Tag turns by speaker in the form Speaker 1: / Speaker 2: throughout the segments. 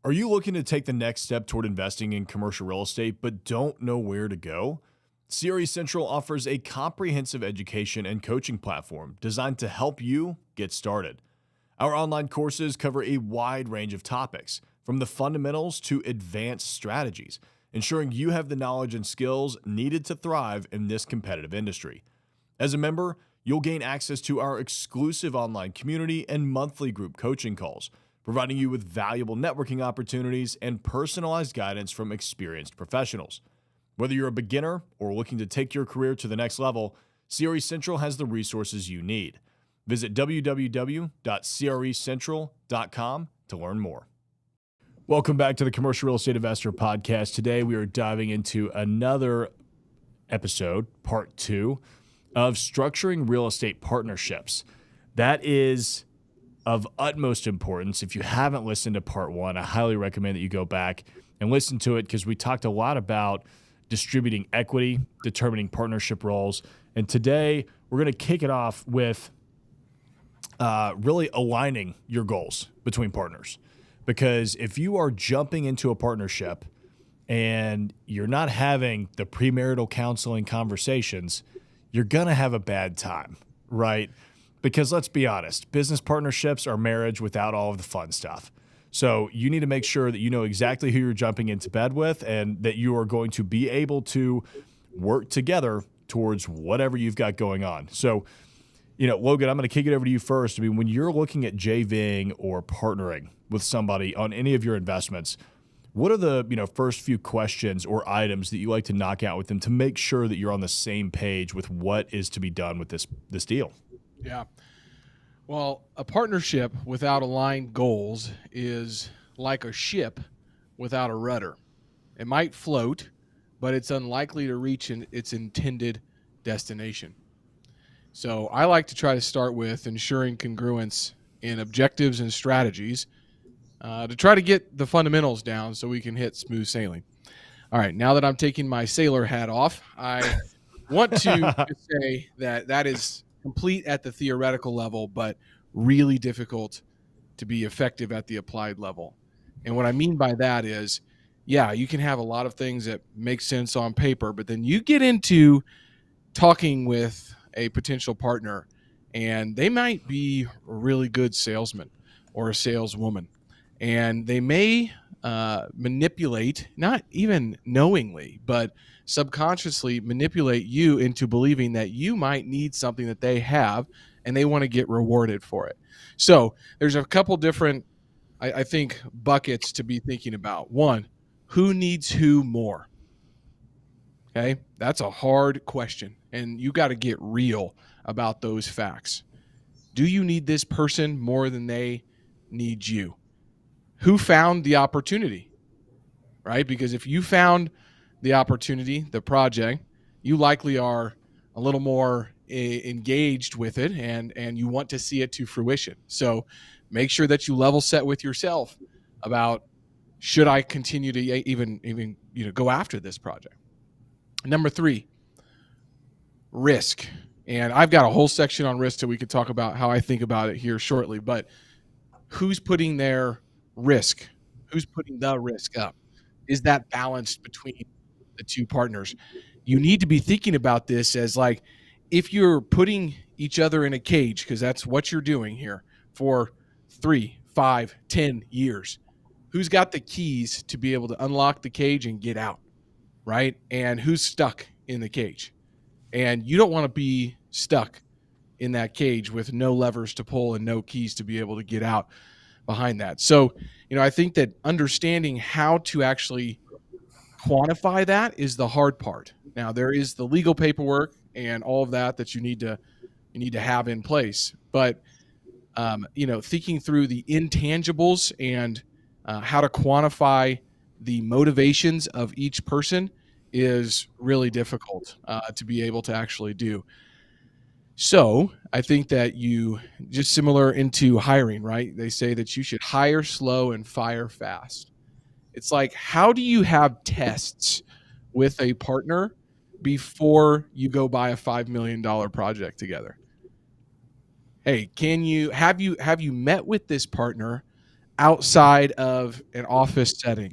Speaker 1: Are you looking to take the next step toward investing in commercial real estate but don't know where to go? CRE Central offers a comprehensive education and coaching platform designed to help you get started. Our online courses cover a wide range of topics, from the fundamentals to advanced strategies, ensuring you have the knowledge and skills needed to thrive in this competitive industry. As a member, you'll gain access to our exclusive online community and monthly group coaching calls, providing you with valuable networking opportunities and personalized guidance from experienced professionals. Whether you're a beginner or looking to take your career to the next level, CRE Central has the resources you need. Visit www.crecentral.com to learn more. Welcome back to the Commercial Real Estate Investor Podcast. Today we are diving into another episode, part 2, of structuring real estate partnerships. That is of utmost importance. If you haven't listened to part 1, I highly recommend that you go back and listen to it, because we talked a lot about distributing equity, determining partnership roles. And today we're going to kick it off with really aligning your goals between partners. Because if you are jumping into a partnership and you're not having the premarital counseling conversations, you're going to have a bad time, right? Because let's be honest, business partnerships are marriage without all of the fun stuff. So you need to make sure that you know exactly who you're jumping into bed with and that you are going to be able to work together towards whatever you've got going on. So, Logan, I'm going to kick it over to you first. I mean, when you're looking at JVing or partnering with somebody on any of your investments, what are the first few questions or items that you like to knock out with them to make sure that you're on the same page with what is to be done with this deal?
Speaker 2: Yeah. Well, a partnership without aligned goals is like a ship without a rudder. It might float, but it's unlikely to reach its intended destination. So I like to try to start with ensuring congruence in objectives and strategies to try to get the fundamentals down so we can hit smooth sailing. All right, now that I'm taking my sailor hat off, I want to say that is complete at the theoretical level, but really difficult to be effective at the applied level. And what I mean by that is, yeah, you can have a lot of things that make sense on paper, but then you get into talking with a potential partner and they might be a really good salesman or a saleswoman, and they may manipulate, not even knowingly, but subconsciously manipulate you into believing that you might need something that they have and they want to get rewarded for it. So there's a couple different, I think, buckets to be thinking about. One, who needs who more? Okay, that's a hard question, and you got to get real about those facts. Do you need this person more than they need you? Who found the opportunity, right? Because if you found the opportunity, the project, you likely are a little more engaged with it and you want to see it to fruition. So make sure that you level set with yourself about, should I continue to even go after this project? Number 3, risk. And I've got a whole section on risk that we could talk about how I think about it here shortly, but who's putting their risk? Who's putting the risk up? Is that balanced between the two partners? You need to be thinking about this as like, if you're putting each other in a cage, because that's what you're doing here for 3, 5, 10 years, who's got the keys to be able to unlock the cage and get out, right? And who's stuck in the cage? And you don't want to be stuck in that cage with no levers to pull and no keys to be able to get out behind that. So, I think that understanding how to actually quantify that is the hard part. Now, there is the legal paperwork and all of that you need to have in place. But thinking through the intangibles and how to quantify the motivations of each person is really difficult to be able to actually do. So I think that you, just similar into hiring, right? They say that you should hire slow and fire fast. It's like, how do you have tests with a partner before you go buy a $5 million project together? Hey, have you met with this partner outside of an office setting,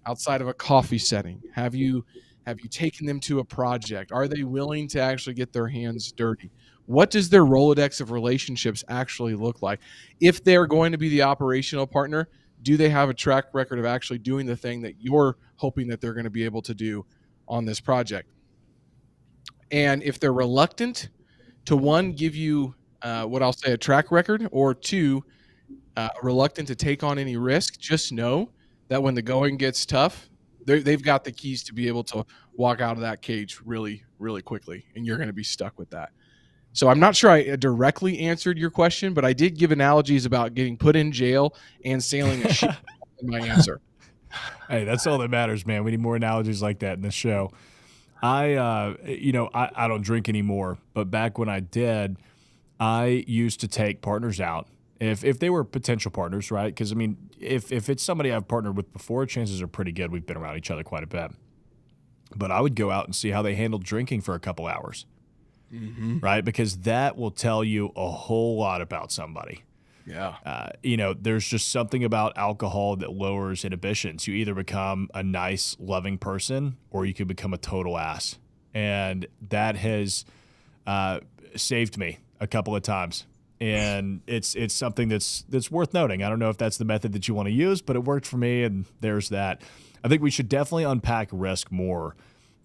Speaker 2: outside of a coffee setting? Have you taken them to a project? Are they willing to actually get their hands dirty? What does their Rolodex of relationships actually look like? If they're going to be the operational partner, do they have a track record of actually doing the thing that you're hoping that they're going to be able to do on this project? And if they're reluctant to, one, give you what I'll say a track record, or two, reluctant to take on any risk, just know that when the going gets tough, they've got the keys to be able to walk out of that cage really, really quickly, and you're going to be stuck with that. So I'm not sure I directly answered your question, but I did give analogies about getting put in jail and sailing a ship in my answer.
Speaker 1: Hey, that's all that matters, man. We need more analogies like that in the show. I don't drink anymore, but back when I did, I used to take partners out if they were potential partners, right? Because I mean, if it's somebody I've partnered with before, chances are pretty good we've been around each other quite a bit. But I would go out and see how they handled drinking for a couple hours, right? Because that will tell you a whole lot about somebody.
Speaker 2: Yeah.
Speaker 1: There's just something about alcohol that lowers inhibitions. You either become a nice, loving person, or you could become a total ass. And that has saved me a couple of times. And it's something that's worth noting. I don't know if that's the method that you want to use, but it worked for me, and there's that. I think we should definitely unpack risk more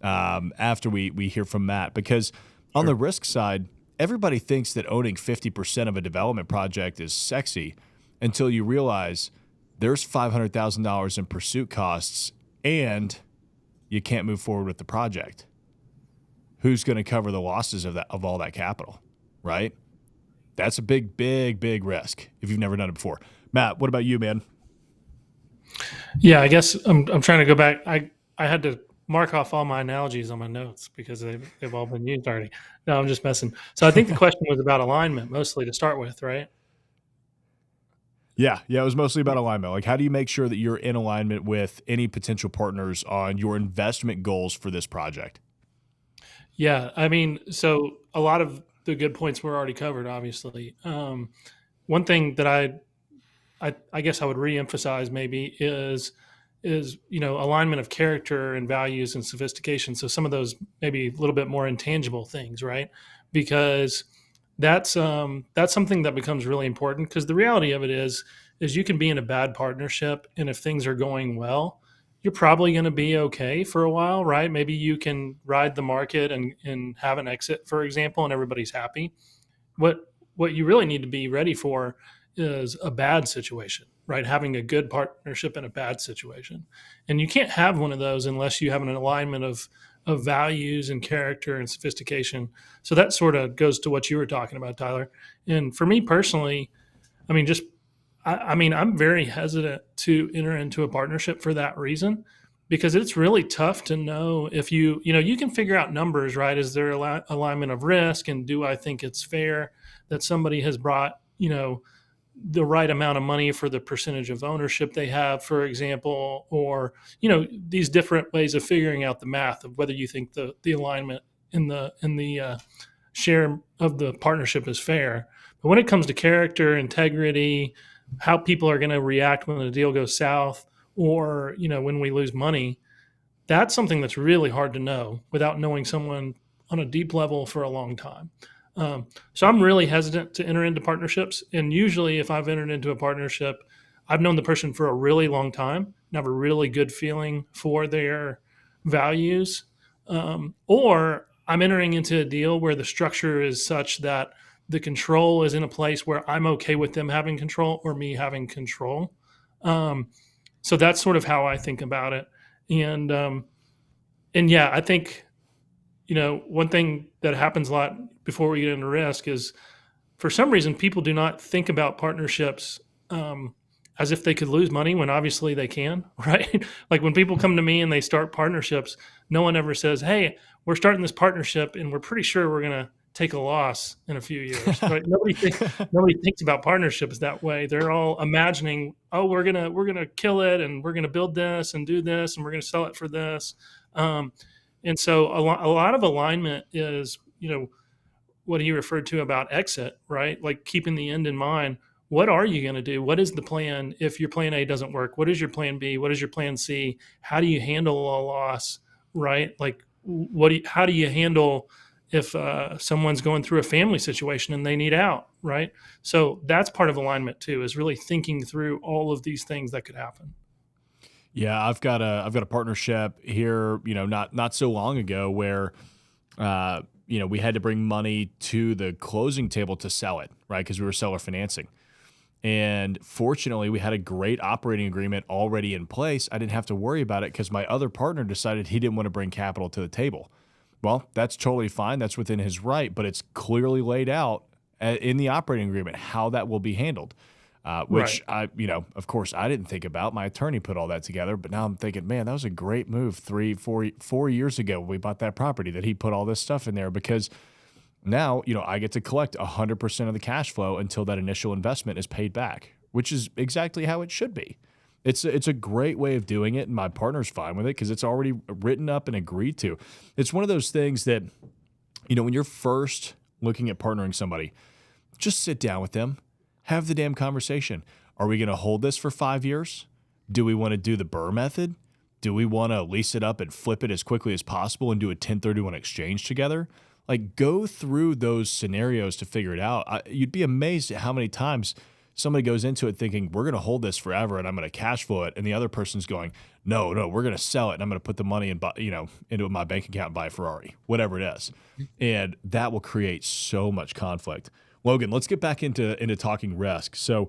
Speaker 1: after we hear from Matt, because on the risk side, everybody thinks that owning 50% of a development project is sexy until you realize there's $500,000 in pursuit costs and you can't move forward with the project. Who's going to cover the losses of all that capital, right? That's a big, big, big risk if you've never done it before. Matt, what about you, man?
Speaker 3: Yeah, I guess I'm trying to go back. I had to mark off all my analogies on my notes because they've all been used already. No, I'm just messing. So I think the question was about alignment mostly to start with, right?
Speaker 1: Yeah, it was mostly about alignment. Like, how do you make sure that you're in alignment with any potential partners on your investment goals for this project?
Speaker 3: Yeah, I mean, so a lot of the good points were already covered, obviously. One thing that I guess I would reemphasize maybe is alignment of character and values and sophistication. So some of those maybe a little bit more intangible things, right? Because that's something that becomes really important, because the reality of it is you can be in a bad partnership, and if things are going well, you're probably going to be okay for a while, right? Maybe you can ride the market and have an exit, for example, and everybody's happy. What you really need to be ready for is a bad situation, right? Having a good partnership in a bad situation. And you can't have one of those unless you have an alignment of values and character and sophistication. So that sort of goes to what you were talking about, Tyler. And for me personally, I mean, I'm very hesitant to enter into a partnership for that reason, because it's really tough to know if you can figure out numbers, right? Is there alignment of risk? And do I think it's fair that somebody has brought, the right amount of money for the percentage of ownership they have, for example, or, these different ways of figuring out the math of whether you think the alignment in the share of the partnership is fair. But when it comes to character, integrity, how people are going to react when the deal goes south, or, when we lose money, that's something that's really hard to know without knowing someone on a deep level for a long time. So I'm really hesitant to enter into partnerships. And usually if I've entered into a partnership, I've known the person for a really long time and have a really good feeling for their values. Or I'm entering into a deal where the structure is such that the control is in a place where I'm okay with them having control or me having control. So that's sort of how I think about it. And yeah, I think, one thing that happens a lot before we get into risk is, for some reason, people do not think about partnerships as if they could lose money when obviously they can, right? Like when people come to me and they start partnerships, no one ever says, "Hey, we're starting this partnership and we're pretty sure we're going to take a loss in a few years." Right? Nobody thinks about partnerships that way. They're all imagining, "Oh, we're gonna kill it, and we're gonna build this and do this, and we're gonna sell it for this." And so a lot of alignment is, what he referred to about exit, right? Like keeping the end in mind. what are you going to do? What is the plan if your plan A doesn't work? What is your plan B? What is your plan C? How do you handle a loss, right? Like, how do you handle if someone's going through a family situation and they need out, right? So that's part of alignment too, is really thinking through all of these things that could happen.
Speaker 1: Yeah, I've got a partnership here, not so long ago where we had to bring money to the closing table to sell it, right? Because we were seller financing. And fortunately, we had a great operating agreement already in place. I didn't have to worry about it because my other partner decided he didn't want to bring capital to the table. Well, that's totally fine. That's within his right, but it's clearly laid out in the operating agreement how that will be handled. Which
Speaker 3: Right.
Speaker 1: of course, I didn't think about. My attorney put all that together, but now I'm thinking, man, that was a great move 4 years ago when we bought that property that he put all this stuff in there because now, I get to collect 100% of the cash flow until that initial investment is paid back, which is exactly how it should be. It's a great way of doing it, and my partner's fine with it because it's already written up and agreed to. It's one of those things that, when you're first looking at partnering somebody, just sit down with them, have the damn conversation. Are we going to hold this for 5 years? Do we want to do the Burr method? Do we want to lease it up and flip it as quickly as possible and do a 1031 exchange together? Like, go through those scenarios to figure it out. You'd be amazed at how many times somebody goes into it thinking, we're going to hold this forever and I'm going to cash flow it. And the other person's going, no, we're going to sell it and I'm going to put the money into my bank account and buy a Ferrari, whatever it is. And that will create so much conflict. Logan, let's get back into talking risk. So,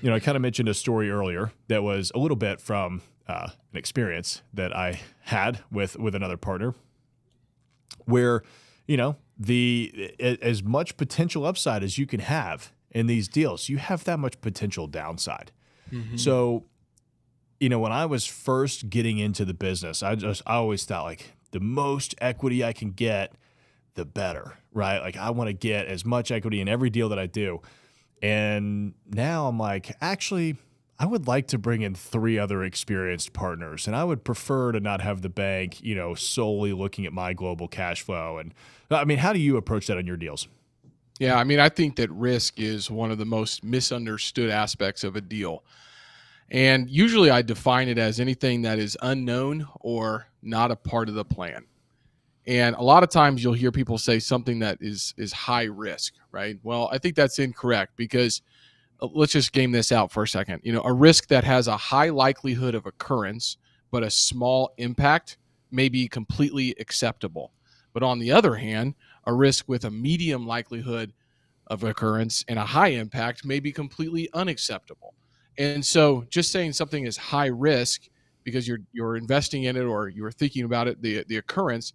Speaker 1: I kind of mentioned a story earlier that was a little bit from an experience that I had with another partner where, as much potential upside as you can have in these deals, you have that much potential downside.
Speaker 2: Mm-hmm.
Speaker 1: So, when I was first getting into the business, I always thought like the most equity I can get, the better, right? Like I want to get as much equity in every deal that I do. And now I'm like, actually, I would like to bring in 3 other experienced partners, and I would prefer to not have the bank, solely looking at my global cash flow. And I mean, how do you approach that on your deals?
Speaker 2: Yeah, I mean, I think that risk is one of the most misunderstood aspects of a deal. And usually I define it as anything that is unknown or not a part of the plan. And a lot of times you'll hear people say something that is high risk, right? Well, I think that's incorrect because let's just game this out for a second. A risk that has a high likelihood of occurrence, but a small impact may be completely acceptable. But on the other hand, a risk with a medium likelihood of occurrence and a high impact may be completely unacceptable. And so just saying something is high risk because you're investing in it or you're thinking about it, the occurrence,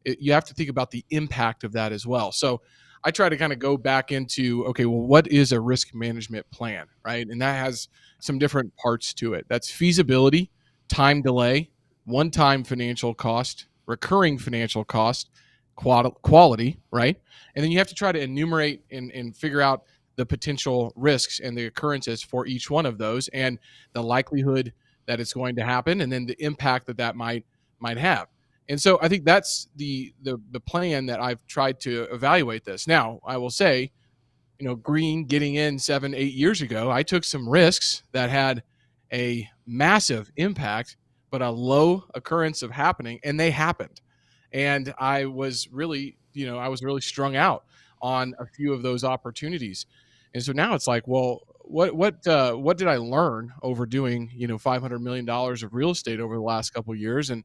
Speaker 2: you have to think about the impact of that as well. So I try to kind of go back into, okay, well, what is a risk management plan, right? And that has some different parts to it. That's feasibility, time delay, one-time financial cost, recurring financial cost, quality, right? And then you have to try to enumerate and figure out the potential risks and the occurrences for each one of those and the likelihood that it's going to happen and then the impact that might have. And so I think that's the plan that I've tried to evaluate this. Now, I will say, Green getting in 7-8 years ago, I took some risks that had a massive impact, but a low occurrence of happening, and they happened. And I was really strung out on a few of those opportunities. And so now it's like, well, what did I learn over doing, $500 million of real estate over the last couple of years? And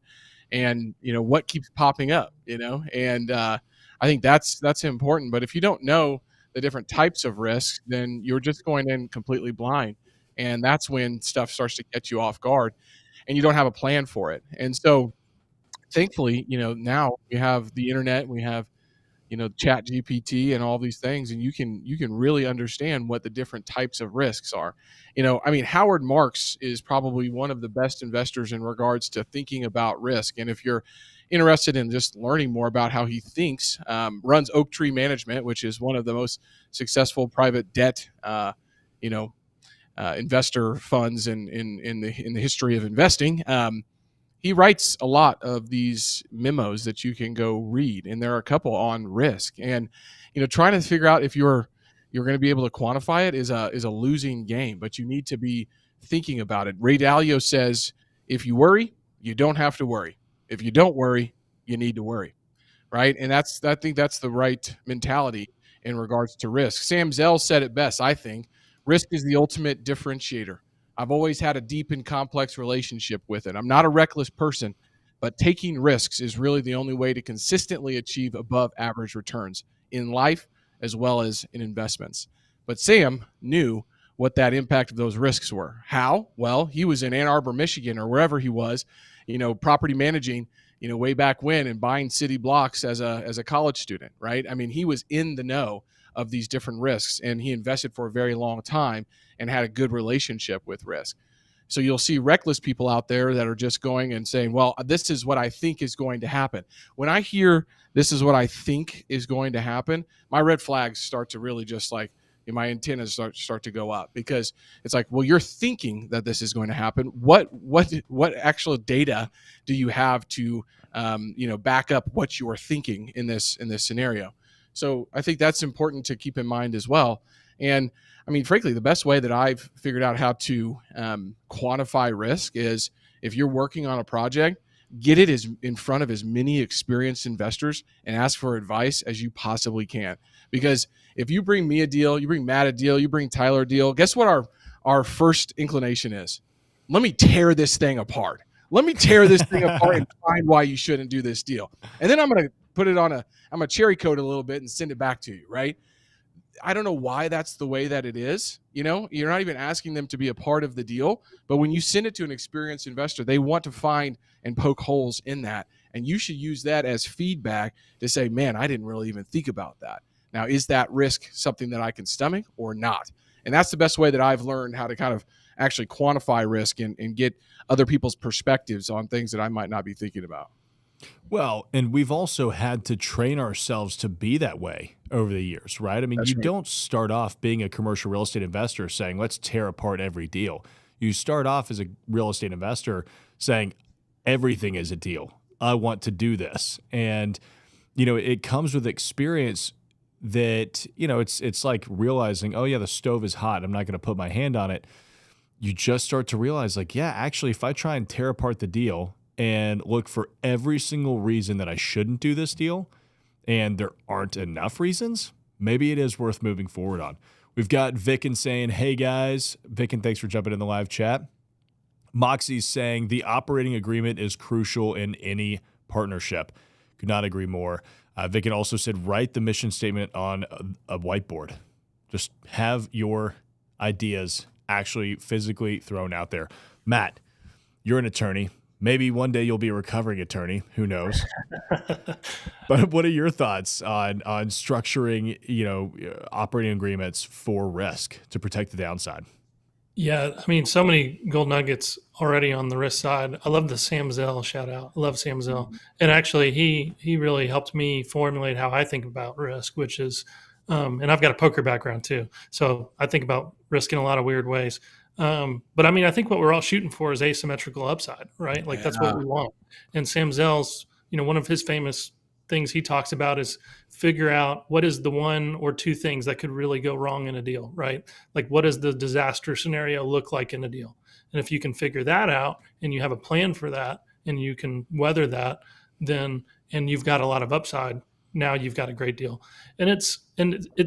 Speaker 2: what keeps popping up, and I think that's important. But if you don't know the different types of risks, then you're just going in completely blind. And that's when stuff starts to catch you off guard and you don't have a plan for it. And so thankfully, now we have the internet, we have, chat GPT and all these things, and you can really understand what the different types of risks are. I mean, Howard Marks is probably one of the best investors in regards to thinking about risk. And if you're interested in just learning more about how he thinks, runs Oak Tree Management, which is one of the most successful private debt, investor funds in the history of investing. He writes a lot of these memos that you can go read, and there are a couple on risk and, trying to figure out if you're you're going to be able to quantify it is a losing game, but you need to be thinking about it. Ray Dalio says, if you worry, you don't have to worry. If you don't worry, you need to worry. Right. And I think that's the right mentality in regards to risk. Sam Zell said it best, I think. Risk is the ultimate differentiator. I've always had a deep and complex relationship with it. I'm not a reckless person, but taking risks is really the only way to consistently achieve above average returns in life as well as in investments. But Sam knew what that impact of those risks were. How? Well, he was in Ann Arbor, Michigan, or wherever he was, property managing, way back when, and buying city blocks as a college student, right? I mean, he was in the know of these different risks, and he invested for a very long time and had a good relationship with risk. So you'll see reckless people out there that are just going and saying, well, this is what I think is going to happen. When I hear this is what I think is going to happen, my red flags start to really just like, my antennas start to go up, because it's like, well, you're thinking that this is going to happen. What actual data do you have to back up what you are thinking in this scenario? So I think that's important to keep in mind as well. And I mean, frankly, the best way that I've figured out how to quantify risk is, if you're working on a project, get it in front of as many experienced investors and ask for advice as you possibly can. Because if you bring me a deal, you bring Matt a deal, you bring Tyler a deal, guess what our first inclination is? Let me tear this thing apart. Let me tear this thing apart and find why you shouldn't do this deal. And then I'm going to put it I'm going to cherry coat it a little bit and send it back to you, right? I don't know why that's the way that it is. You're not even asking them to be a part of the deal, but when you send it to an experienced investor, they want to find and poke holes in that. And you should use that as feedback to say, man, I didn't really even think about that. Now, is that risk something that I can stomach or not? And that's the best way that I've learned how to kind of actually quantify risk and get other people's perspectives on things that I might not be thinking about.
Speaker 1: Well, and we've also had to train ourselves to be that way over the years, right? I mean, you don't start off being a commercial real estate investor saying, let's tear apart every deal. You start off as a real estate investor saying, everything is a deal. I want to do this. And, it comes with experience that, it's like realizing, oh yeah, the stove is hot. I'm not going to put my hand on it. You just start to realize, like, yeah, actually, if I try and tear apart the deal and look for every single reason that I shouldn't do this deal, and there aren't enough reasons, maybe it is worth moving forward on. We've got Vicken saying, hey guys, Vicken, thanks for jumping in the live chat. Moxie's saying the operating agreement is crucial in any partnership. Could not agree more. Vicken also said, write the mission statement on a whiteboard. Just have your ideas actually physically thrown out there. Matt, you're an attorney. Maybe one day you'll be a recovering attorney. Who knows? But what are your thoughts on structuring, operating agreements for risk to protect the downside?
Speaker 3: Yeah, I mean, so many gold nuggets already on the risk side. I love the Sam Zell shout out. I love Sam Zell. And actually, he really helped me formulate how I think about risk, which is, and I've got a poker background too. So I think about risk in a lot of weird ways. But I mean, I think what we're all shooting for is asymmetrical upside, right? Like that's what we want. And Sam Zell's, one of his famous things he talks about is figure out what is the one or two things that could really go wrong in a deal, right? Like what does the disaster scenario look like in a deal? And if you can figure that out and you have a plan for that and you can weather that, then, and you've got a lot of upside, now you've got a great deal. And it's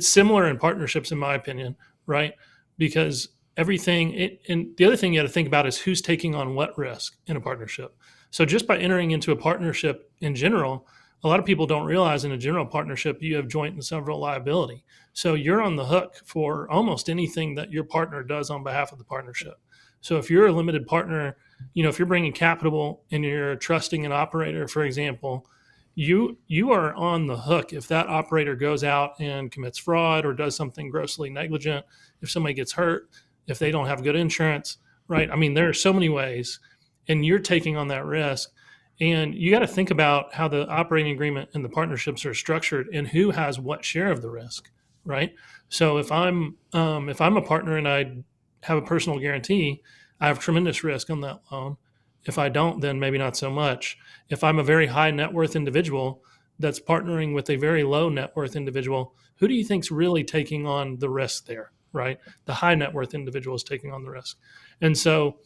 Speaker 3: similar in partnerships, in my opinion, right? Because everything, and the other thing you got to think about is who's taking on what risk in a partnership. So just by entering into a partnership in general, a lot of people don't realize in a general partnership, you have joint and several liability. So you're on the hook for almost anything that your partner does on behalf of the partnership. So if you're a limited partner, if you're bringing capital and you're trusting an operator, for example, you are on the hook if that operator goes out and commits fraud or does something grossly negligent, if somebody gets hurt, if they don't have good insurance, right? I mean, there are so many ways, and you're taking on that risk. And you got to think about how the operating agreement and the partnerships are structured and who has what share of the risk, right? So if I'm a partner and I have a personal guarantee, I have tremendous risk on that loan. If I don't, then maybe not so much. If I'm a very high net worth individual that's partnering with a very low net worth individual, who do you think's really taking on the risk there, right? The high net worth individual is taking on the risk. And so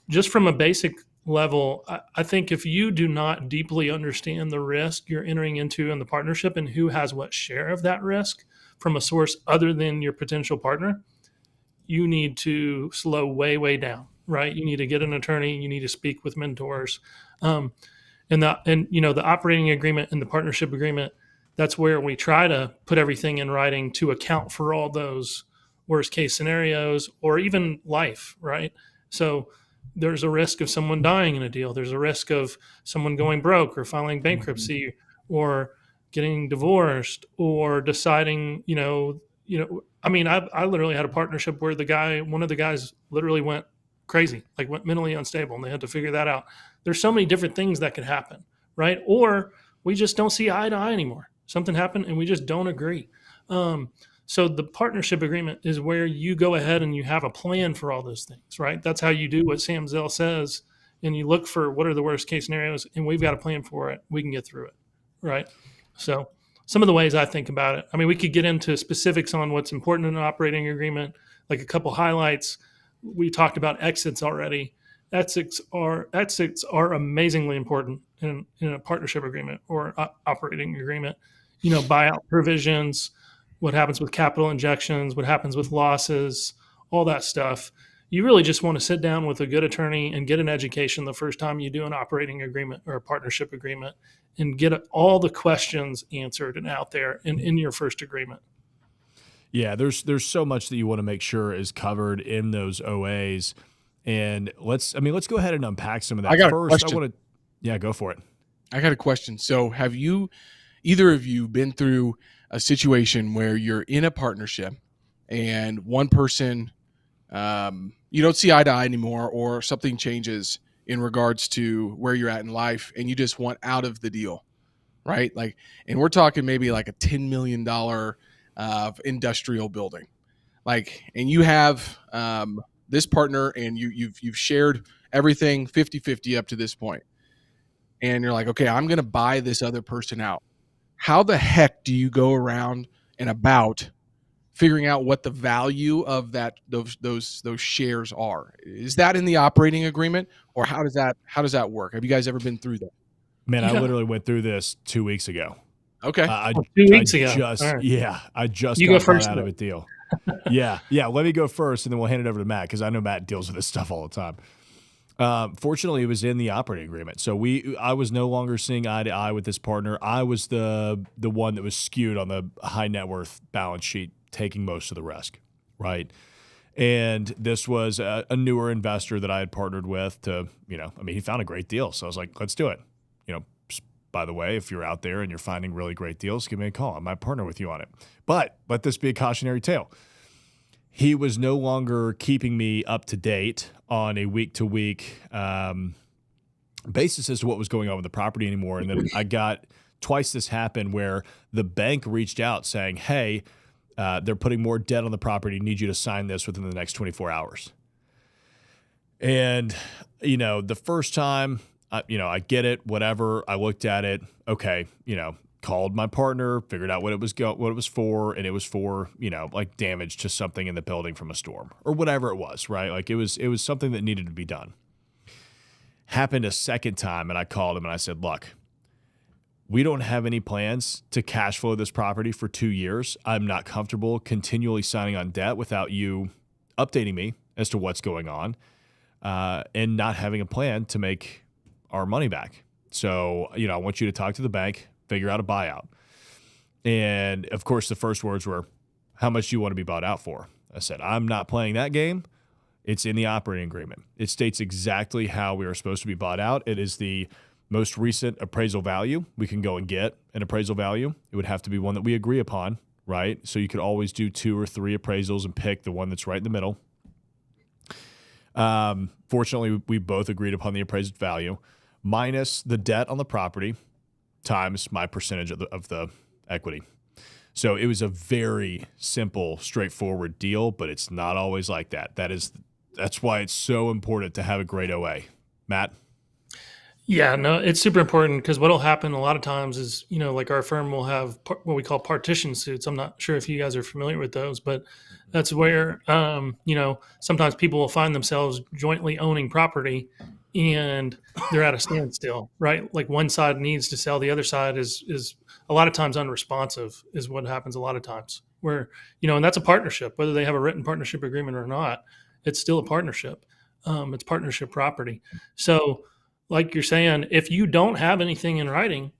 Speaker 3: just from a basic level, I think if you do not deeply understand the risk you're entering into in the partnership and who has what share of that risk from a source other than your potential partner, you need to slow way, way down, right? You need to get an attorney. You need to speak with mentors. And the operating agreement and the partnership agreement, that's where we try to put everything in writing to account for all those worst case scenarios or even life, right? So there's a risk of someone dying in a deal. There's a risk of someone going broke or filing bankruptcy or getting divorced or deciding, I mean, I literally had a partnership where one of the guys literally went crazy, like went mentally unstable, and they had to figure that out. There's so many different things that could happen, right? Or we just don't see eye to eye anymore. Something happened and we just don't agree. So the partnership agreement is where you go ahead and you have a plan for all those things, right? That's how you do what Sam Zell says, and you look for what are the worst case scenarios, and we've got a plan for it. We can get through it, right? So some of the ways I think about it. I mean, we could get into specifics on what's important in an operating agreement, like a couple highlights. We talked about exits already. Exits are amazingly important in a partnership agreement or operating agreement. Buyout provisions, what happens with capital injections, what happens with losses, all that stuff. You really just want to sit down with a good attorney and get an education the first time you do an operating agreement or a partnership agreement and get all the questions answered and out there in your first agreement.
Speaker 1: Yeah, there's so much that you want to make sure is covered in those OAs. And let's go ahead and unpack some of that.
Speaker 2: I got
Speaker 1: First,
Speaker 2: a question.
Speaker 1: Go for it.
Speaker 2: I got a question. So have either of you been through a situation where you're in a partnership and one person, you don't see eye to eye anymore, or something changes in regards to where you're at in life and you just want out of the deal, right? Like, and we're talking maybe like a $10 million industrial building, like, and you have this partner and you've shared everything 50-50 up to this point. And you're like, okay, I'm going to buy this other person out. How the heck do you go around and about figuring out what the value of those shares are? Is that in the operating agreement, or how does that work? Have you guys ever been through that?
Speaker 1: Man, I literally went through this 2 weeks ago.
Speaker 2: Okay.
Speaker 3: 2 weeks ago.
Speaker 1: I just
Speaker 3: you
Speaker 1: got
Speaker 3: go first
Speaker 1: out of a deal. Yeah. Let me go first, and then we'll hand it over to Matt because I know Matt deals with this stuff all the time. Fortunately, it was in the operating agreement, so I was no longer seeing eye to eye with this partner. I was the one that was skewed on the high net worth balance sheet, taking most of the risk, right? And this was a newer investor that I had partnered with he found a great deal, so I was like, let's do it. By the way, if you're out there and you're finding really great deals, give me a call. I might partner with you on it. But let this be a cautionary tale. He was no longer keeping me up to date on a week-to-week basis as to what was going on with the property anymore. And then I got twice this happened where the bank reached out saying, hey, they're putting more debt on the property. Need you to sign this within the next 24 hours. And, the first time, I get it, whatever. I looked at it. Okay. Called my partner, figured out what it was for. And it was for, like damage to something in the building from a storm or whatever it was, right? Like it was something that needed to be done. Happened a second time. And I called him and I said, look, we don't have any plans to cash flow this property for 2 years. I'm not comfortable continually signing on debt without you updating me as to what's going on, and not having a plan to make our money back. So, I want you to talk to the bank, figure out a buyout. And of course, the first words were, how much do you want to be bought out for? I said, I'm not playing that game. It's in the operating agreement. It states exactly how we are supposed to be bought out. It is the most recent appraisal value. We can go and get an appraisal value. It would have to be one that we agree upon, right? So you could always do 2 or 3 appraisals and pick the one that's right in the middle. Fortunately, we both agreed upon the appraised value minus the debt on the property times my percentage of the equity. So it was a very simple, straightforward deal, but it's not always like that. That's why it's so important to have a great OA. Matt?
Speaker 3: Yeah, no, it's super important because what'll happen a lot of times is, like our firm will have what we call partition suits. I'm not sure if you guys are familiar with those, but that's where, sometimes people will find themselves jointly owning property and they're at a standstill, right? Like one side needs to sell, the other side is a lot of times unresponsive is what happens a lot of times where, and that's a partnership, whether they have a written partnership agreement or not, it's still a partnership. It's partnership property. So, like you're saying, if you don't have anything in writing,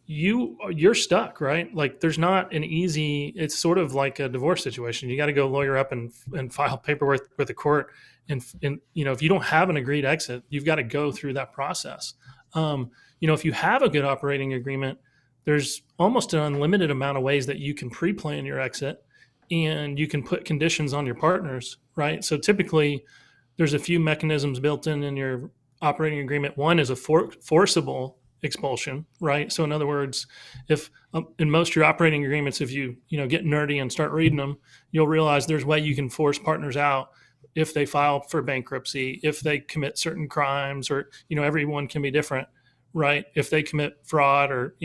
Speaker 3: you're stuck, right? Like there's not an easy. It's sort of like a divorce situation. You got to go lawyer up and file paperwork with the court, and if you don't have an agreed exit, you've got to go through that process. If you have a good operating agreement, there's almost an unlimited amount of ways that you can pre-plan your exit, and you can put conditions on your partners, right? So typically, there's a few mechanisms built in your operating agreement. One is a forcible expulsion, right? So in other words, if in most of your operating agreements, if you get nerdy and start reading them, you'll realize there's a way you can force partners out if they file for bankruptcy, if they commit certain crimes, or everyone can be different, right? If they commit fraud, or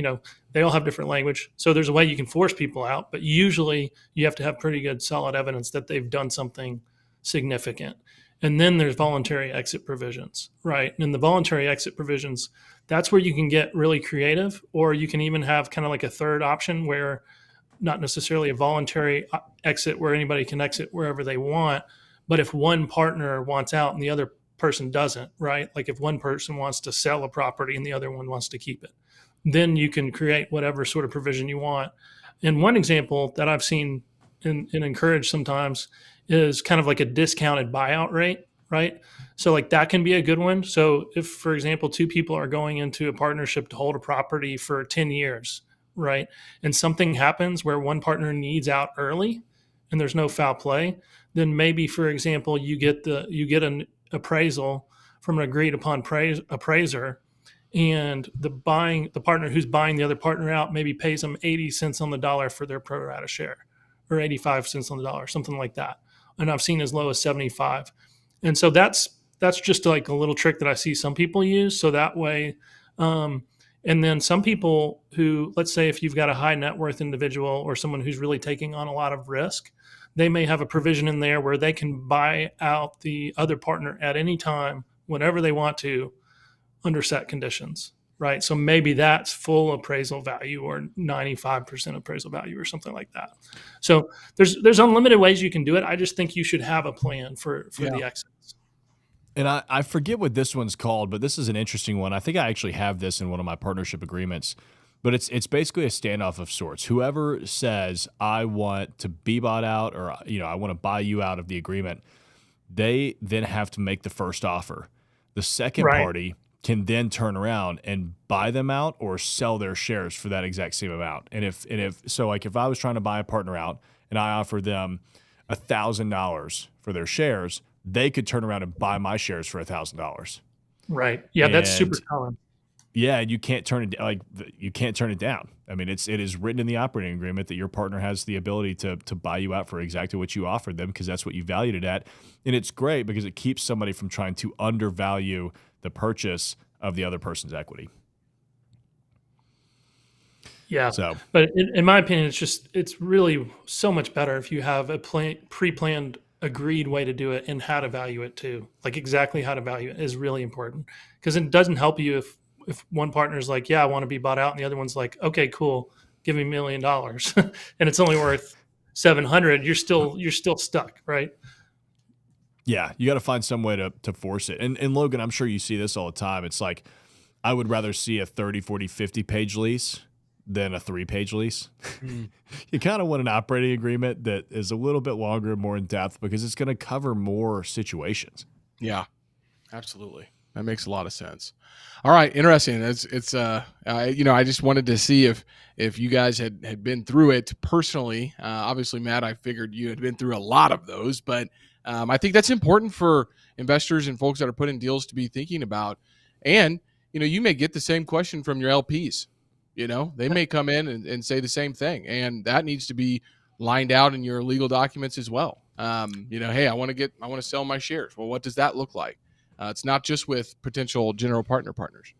Speaker 3: they all have different language. So there's a way you can force people out, but usually you have to have pretty good solid evidence that they've done something significant. And then there's voluntary exit provisions, right? And the voluntary exit provisions, that's where you can get really creative, or you can even have kind of like a third option where not necessarily a voluntary exit where anybody can exit wherever they want, but if one partner wants out and the other person doesn't, right? Like if one person wants to sell a property and the other one wants to keep it, then you can create whatever sort of provision you want. And one example that I've seen and encouraged sometimes is kind of like a discounted buyout rate, right? So like that can be a good one. So if, for example, two people are going into a partnership to hold a property for 10 years, right? And something happens where one partner needs out early and there's no foul play, then maybe, for example, you get an appraisal from an agreed upon appraiser, and the partner who's buying the other partner out maybe pays them 80 cents on the dollar for their pro rata share, or 85 cents on the dollar, something like that. And I've seen as low as 75. And so that's just like a little trick that I see some people use. So that way, and then some people who, let's say if you've got a high net worth individual or someone who's really taking on a lot of risk, they may have a provision in there where they can buy out the other partner at any time, whenever they want to, under set conditions, right? So maybe that's full appraisal value or 95% appraisal value or something like that. So there's unlimited ways you can do it. I just think you should have a plan for the exits.
Speaker 1: And I forget what this one's called, but this is an interesting one. I think I actually have this in one of my partnership agreements, but it's basically a standoff of sorts. Whoever says, I want to be bought out, or I want to buy you out of the agreement, they then have to make the first offer. The second party can then turn around and buy them out or sell their shares for that exact same amount. And if if I was trying to buy a partner out and I offered them $1,000 for their shares, they could turn around and buy my shares for $1,000.
Speaker 3: Right. Yeah, that's super common.
Speaker 1: Yeah, and you can't turn it down. I mean, it is written in the operating agreement that your partner has the ability to buy you out for exactly what you offered them, because that's what you valued it at. And it's great because it keeps somebody from trying to undervalue the purchase of the other person's equity.
Speaker 3: Yeah. So, but in my opinion, it's really so much better if you have a pre-planned, agreed way to do it and how to value it too. Like exactly how to value it is really important, because it doesn't help you if one partner's like, yeah, I want to be bought out, and the other one's like, okay, cool, give me $1 million, and it's only worth 700. You're still stuck, right?
Speaker 1: Yeah, you got to find some way to force it. And Logan, I'm sure you see this all the time. It's like, I would rather see a 30, 40, 50-page lease than a 3-page lease. You kind of want an operating agreement that is a little bit longer and more in depth, because it's going to cover more situations.
Speaker 2: Yeah, absolutely. That makes a lot of sense. All right, interesting. It's I just wanted to see if you guys had been through it personally. Obviously, Matt, I figured you had been through a lot of those, but I think that's important for investors and folks that are putting deals to be thinking about. And you may get the same question from your LPs. They may come in and say the same thing, and that needs to be lined out in your legal documents as well. Hey, I want to sell my shares. Well, what does that look like? It's not just with potential general partners.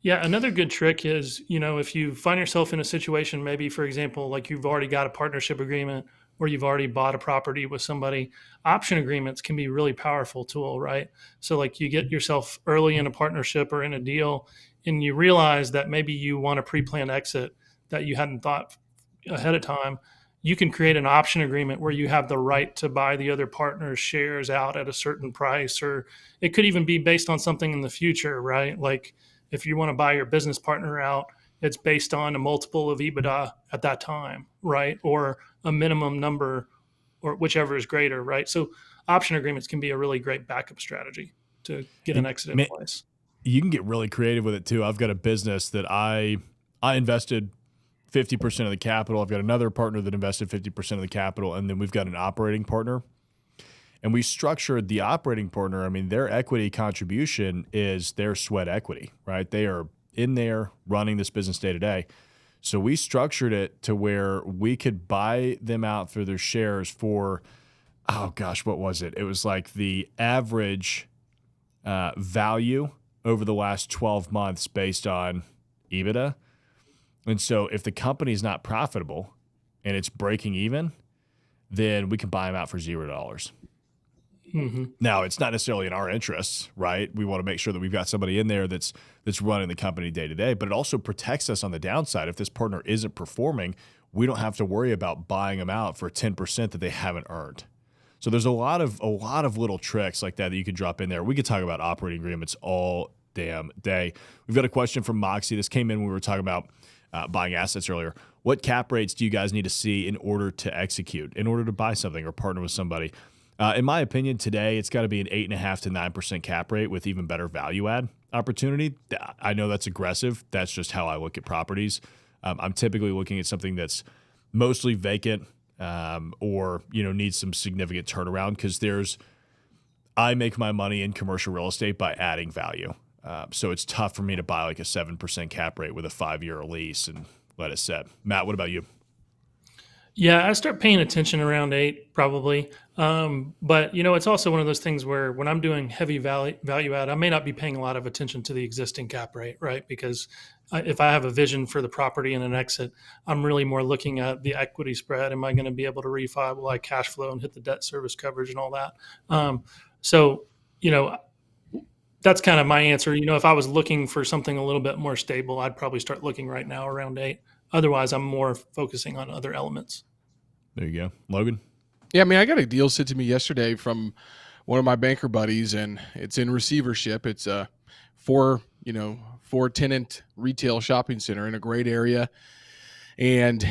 Speaker 3: Yeah, another good trick is, if you find yourself in a situation, maybe for example, like you've already got a partnership agreement or you've already bought a property with somebody, option agreements can be a really powerful tool, right? So like you get yourself early in a partnership or in a deal and you realize that maybe you want a pre-planned exit that you hadn't thought ahead of time. You can create an option agreement where you have the right to buy the other partner's shares out at a certain price, or it could even be based on something in the future, right? Like if you want to buy your business partner out, it's based on a multiple of EBITDA at that time, right? Or a minimum number, or whichever is greater, right? So option agreements can be a really great backup strategy to get an exit in place.
Speaker 1: You can get really creative with it too. I've got a business that I invested 50% of the capital. I've got another partner that invested 50% of the capital, and then we've got an operating partner. And we structured the operating partner. I mean, their equity contribution is their sweat equity, right? They are in there running this business day to day. So we structured it to where we could buy them out through their shares for, oh gosh, what was it? It was like the average value over the last 12 months based on EBITDA. And so if the company's not profitable and it's breaking even, then we can buy them out for $0.
Speaker 3: Mm-hmm.
Speaker 1: Now, it's not necessarily in our interests, right? We want to make sure that we've got somebody in there that's running the company day to day, but it also protects us on the downside. If this partner isn't performing, we don't have to worry about buying them out for 10% that they haven't earned. So there's a lot of little tricks like that you could drop in there. We could talk about operating agreements all damn day. We've got a question from Moxie. This came in when we were talking about buying assets earlier. What cap rates do you guys need to see in order to execute, in order to buy something or partner with somebody? In my opinion, today, it's got to be an 8.5% to 9% cap rate with even better value add opportunity. I know that's aggressive. That's just how I look at properties. I'm typically looking at something that's mostly vacant or needs some significant turnaround, because I make my money in commercial real estate by adding value. So it's tough for me to buy like a 7% cap rate with a 5-year lease and let it set. Matt, what about you?
Speaker 3: Yeah, I start paying attention around 8 probably. But it's also one of those things where when I'm doing heavy value add, I may not be paying a lot of attention to the existing cap rate, right? Because if I have a vision for the property and an exit, I'm really more looking at the equity spread. Am I going to be able to refi? Will I cash flow and hit the debt service coverage and all that? So that's kind of my answer. If I was looking for something a little bit more stable, I'd probably start looking right now around 8. Otherwise, I'm more focusing on other elements.
Speaker 1: There you go. Logan?
Speaker 2: Yeah, I mean, I got a deal sent to me yesterday from one of my banker buddies, and it's in receivership. It's a four tenant retail shopping center in a great area. And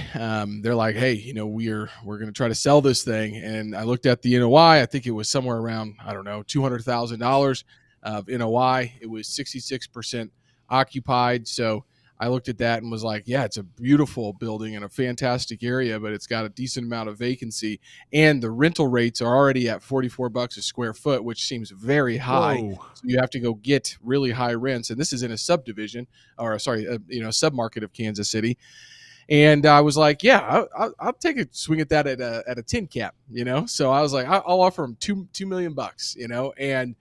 Speaker 2: they're like, hey, we're going to try to sell this thing. And I looked at the NOI. I think it was somewhere around, $200,000 of NOI. It was 66% occupied. So I looked at that and was like, yeah, it's a beautiful building in a fantastic area, but it's got a decent amount of vacancy. And the rental rates are already at $44 a square foot, which seems very high.
Speaker 1: Whoa.
Speaker 2: So you have to go get really high rents. And this is in a subdivision, or sorry, submarket of Kansas City. And I was like, yeah, I'll take a swing at that at a 10 cap, So I was like, I'll offer him $2 million, and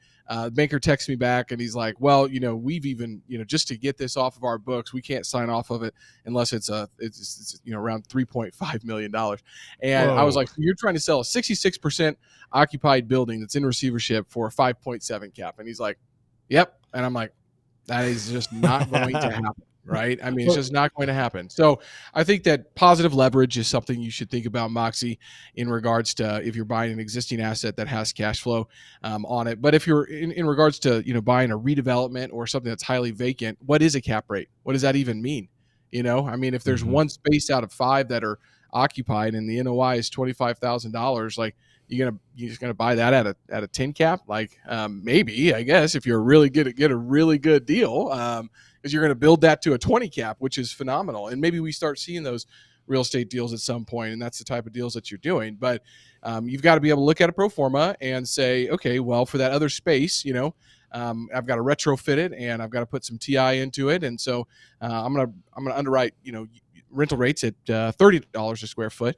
Speaker 2: banker texts me back and he's like, well, we've even, just to get this off of our books, we can't sign off of it unless it's around $3.5 million. And
Speaker 1: Whoa.
Speaker 2: I was like, so you're trying to sell a 66% occupied building that's in receivership for a 5.7 cap. And he's like, yep. And I'm like, that is just not going to happen. Right. I mean, it's just not going to happen. So I think that positive leverage is something you should think about, Moxie, in regards to if you're buying an existing asset that has cash flow on it. But if you're in regards to, buying a redevelopment or something that's highly vacant, what is a cap rate? What does that even mean? I mean, if there's one space out of 5 that are occupied and the NOI is $25,000, like you're just gonna buy that at a 10 cap? Like maybe, I guess, if you're really good at get a really good deal. Because you're going to build that to a 20 cap, which is phenomenal. And maybe we start seeing those real estate deals at some point, and that's the type of deals that you're doing. But you've got to be able to look at a pro forma and say, okay, well, for that other space, I've got to retrofit it and I've got to put some TI into it. And so I'm gonna underwrite, rental rates at $30 a square foot.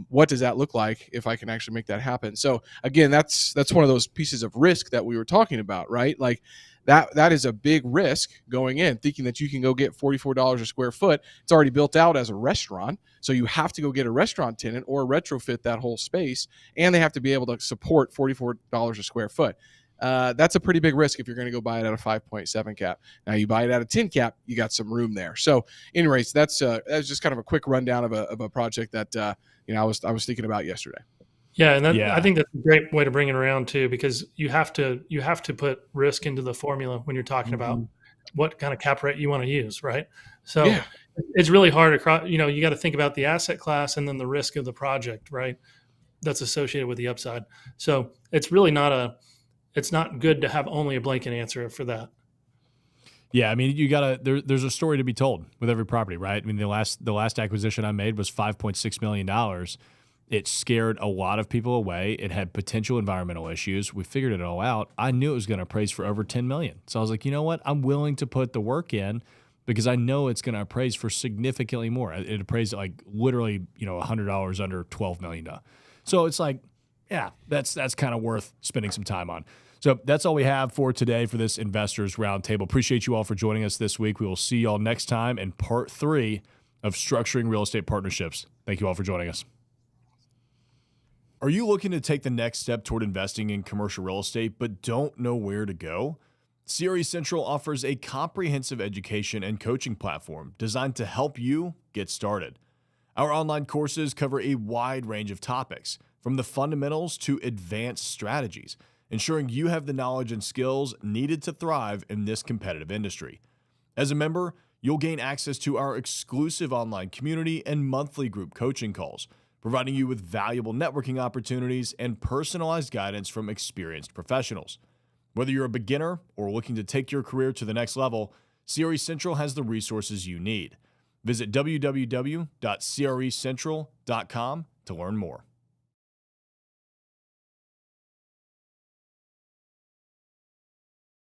Speaker 2: What does that look like if I can actually make that happen? So again, that's one of those pieces of risk that we were talking about, right? Like that is a big risk going in, thinking that you can go get $44 a square foot. It's already built out as a restaurant, so you have to go get a restaurant tenant or retrofit that whole space, and they have to be able to support $44 a square foot. That's a pretty big risk if you're going to go buy it at a 5.7 cap. Now you buy it at a 10 cap, you got some room there. So, anyways, that's just kind of a quick rundown of a project that I was thinking about yesterday.
Speaker 3: Yeah, and I think that's a great way to bring it around too, because you have to put risk into the formula when you're talking about what kind of cap rate you want to use, right? So it's really hard across. You got to think about the asset class and then the risk of the project, right? That's associated with the upside. So it's really it's not good to have only a blanket answer for that.
Speaker 1: Yeah, I mean, there's a story to be told with every property, right? I mean, the last acquisition I made was $5.6 million. It scared a lot of people away. It had potential environmental issues. We figured it all out. I knew it was going to appraise for over $10 million. So I was like, you know what? I'm willing to put the work in because I know it's going to appraise for significantly more. It appraised like literally, $100 under $12 million. So it's like, yeah, that's kind of worth spending some time on. So that's all we have for today for this Investors Roundtable. Appreciate you all for joining us this week. We will see you all next time in part 3 of Structuring Real Estate Partnerships. Thank you all for joining us. Are you looking to take the next step toward investing in commercial real estate but don't know where to go? CRE Central offers a comprehensive education and coaching platform designed to help you get started. Our online courses cover a wide range of topics, from the fundamentals to advanced strategies, ensuring you have the knowledge and skills needed to thrive in this competitive industry. As a member, you'll gain access to our exclusive online community and monthly group coaching calls, providing you with valuable networking opportunities and personalized guidance from experienced professionals. Whether you're a beginner or looking to take your career to the next level, CRE Central has the resources you need. Visit www.crecentral.com to learn more.